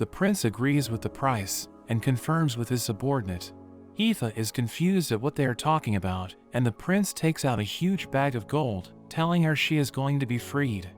The prince agrees with the price and confirms with his subordinate. Aoife is confused at what they are talking about, and the prince takes out a huge bag of gold, telling her she is going to be freed.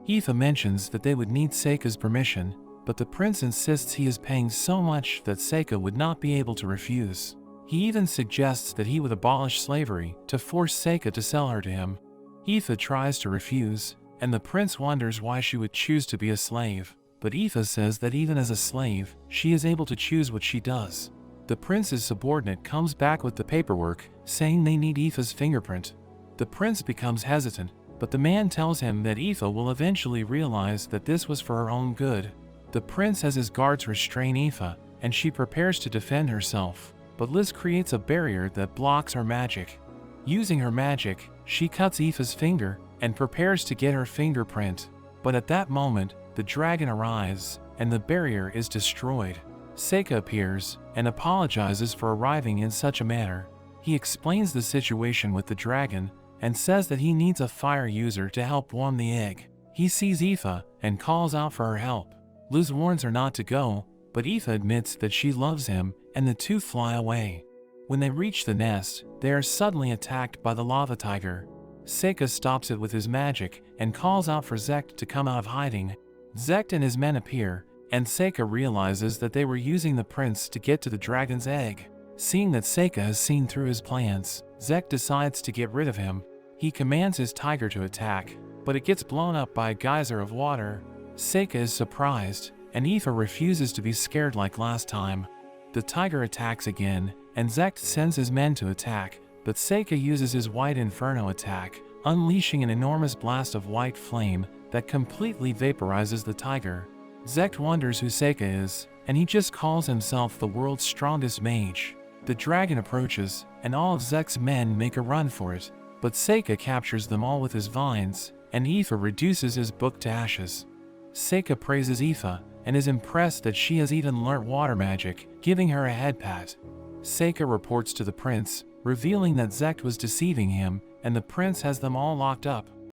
Aoife mentions that they would need Seika's permission, but the prince insists he is paying so much that Seika would not be able to refuse. He even suggests that he would abolish slavery to force Seika to sell her to him. Aoife tries to refuse, and the prince wonders why she would choose to be a slave, but Aoife says that even as a slave, she is able to choose what she does. The prince's subordinate comes back with the paperwork, saying they need Aoife's fingerprint. The prince becomes hesitant, but the man tells him that Aoife will eventually realize that this was for her own good. The prince has his guards restrain Aoife, and she prepares to defend herself, but Liz creates a barrier that blocks her magic. Using her magic, she cuts Aoife's finger and prepares to get her fingerprint, but at that moment, the dragon arrives, and the barrier is destroyed. Seika appears and apologizes for arriving in such a manner. He explains the situation with the dragon and says that he needs a fire user to help warm the egg. He sees Aoife and calls out for her help. Liz warns her not to go, but Aoife admits that she loves him, and the two fly away. When they reach the nest, they are suddenly attacked by the lava tiger. Seika stops it with his magic and calls out for Zekt to come out of hiding. Zekt and his men appear, and Seika realizes that they were using the prince to get to the dragon's egg. Seeing that Seika has seen through his plans, Zekt decides to get rid of him. He commands his tiger to attack, but it gets blown up by a geyser of water. Seika is surprised, and Aoife refuses to be scared like last time. The tiger attacks again, and Zekt sends his men to attack, but Seika uses his white inferno attack, unleashing an enormous blast of white flame that completely vaporizes the tiger. Zekt wonders who Seika is, and he just calls himself the world's strongest mage. The dragon approaches, and all of Zekt's men make a run for it, but Seika captures them all with his vines, and Aoife reduces his book to ashes. Seika praises Aoife, and is impressed that she has even learnt water magic, giving her a head pat. Seika reports to the prince, revealing that Zekt was deceiving him, and the prince has them all locked up.